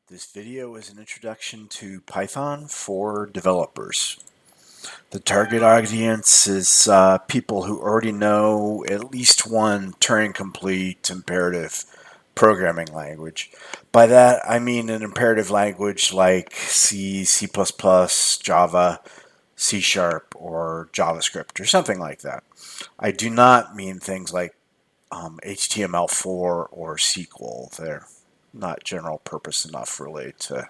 This video is an introduction to Python for developers. The target audience is people who already know at least one Turing-complete imperative programming language. By that, I mean an imperative language like C, C++, Java, C Sharp, or JavaScript, or something like that. I do not mean things like HTML4 or SQL. They're not general purpose enough really to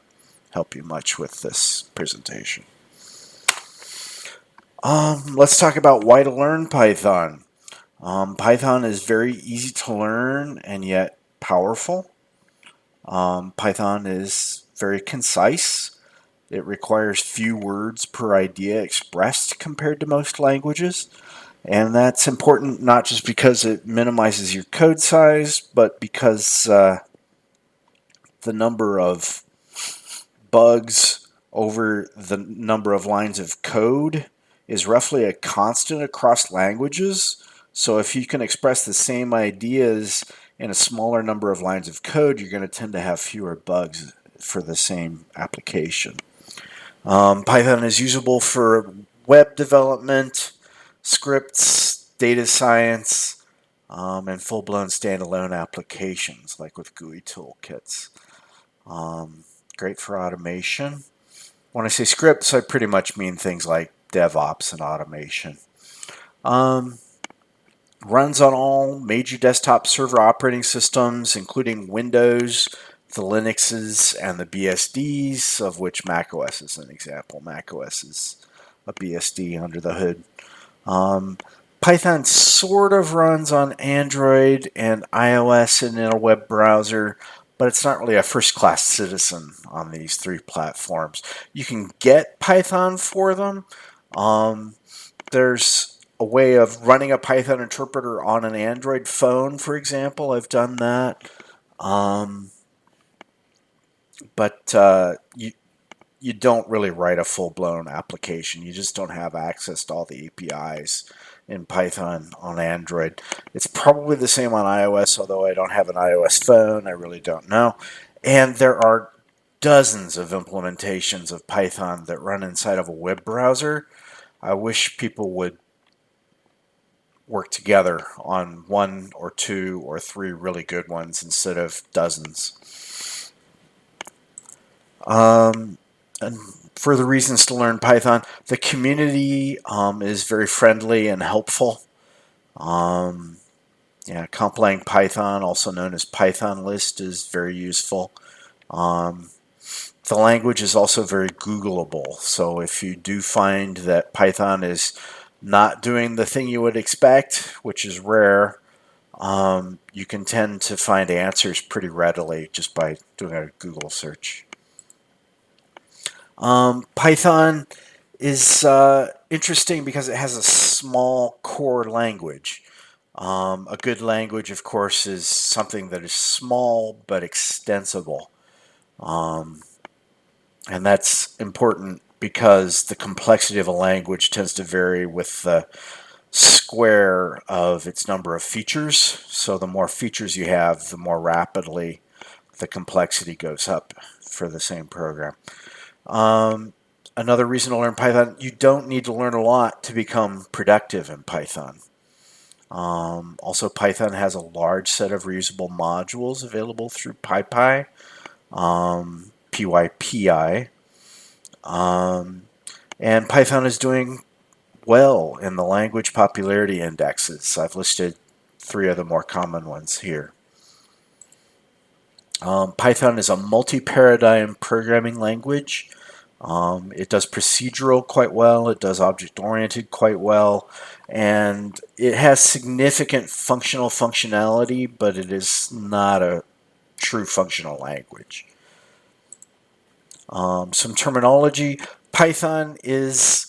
help you much with this presentation. Let's talk about why to learn Python. Python is very easy to learn and yet powerful. Python is very concise. It requires few words per idea expressed compared to most languages. And that's important not just because it minimizes your code size, but because the number of bugs over the number of lines of code is roughly a constant across languages. So if you can express the same ideas in a smaller number of lines of code, you're going to tend to have fewer bugs for the same application. Python is usable for web development, scripts, data science, and full-blown standalone applications like with GUI toolkits. Great for automation. When I say scripts, I pretty much mean things like DevOps and automation. Runs on all major desktop server operating systems, including Windows, the Linuxes, and the BSDs, of which macOS is an example. macOS is a BSD under the hood. Python sort of runs on Android and iOS and in a web browser, but it's not really a first-class citizen on these three platforms. You can get Python for them. There's a way of running a Python interpreter on an Android phone, for example. I've done that. But you don't really write a full-blown application. You just don't have access to all the APIs in Python on Android. It's probably the same on iOS, although I don't have an iOS phone. I really don't know. And there are dozens of implementations of Python that run inside of a web browser. I wish people would work together on one or two or three really good ones instead of dozens. And further reasons to learn Python. The community is very friendly and helpful. Compiling Python, also known as Python list, is very useful. The language is also very Googleable. So if you do find that Python is not doing the thing you would expect, which is rare, you can tend to find answers pretty readily just by doing a Google search. Python is interesting because it has a small core language. A good language, of course, is something that is small but extensible. And that's important because the complexity of a language tends to vary with the square of its number of features. So the more features you have, the more rapidly the complexity goes up for the same program. Another reason to learn Python, you don't need to learn a lot to become productive in Python. Also, Python has a large set of reusable modules available through PyPI, PyPI. And Python is doing well in the language popularity indexes. I've listed three of the more common ones here. Python is a multi-paradigm programming language. It does procedural quite well, it does object-oriented quite well, and it has significant functional functionality, but it is not a true functional language. Some terminology. Python is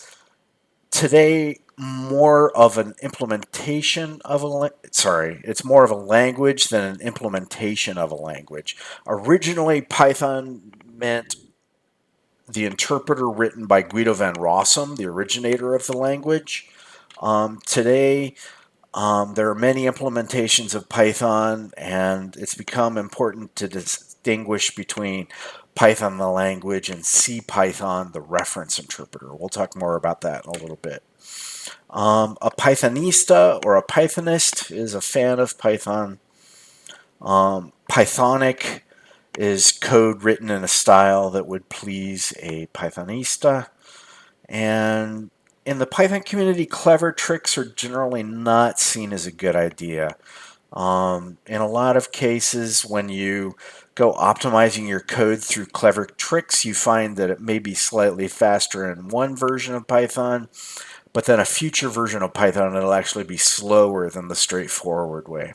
today more of an implementation of it's more of a language than an implementation of a language. Originally, Python meant the interpreter written by Guido van Rossum, the originator of the language. Today, there are many implementations of Python, and it's become important to distinguish between Python the language and CPython the reference interpreter. We'll talk more about that in a little bit. A Pythonista or a Pythonist is a fan of Python. Pythonic is code written in a style that would please a Pythonista. And in the Python community, clever tricks are generally not seen as a good idea. In a lot of cases, when you go optimizing your code through clever tricks, you find that it may be slightly faster in one version of Python, but then a future version of Python it'll actually be slower than the straightforward way.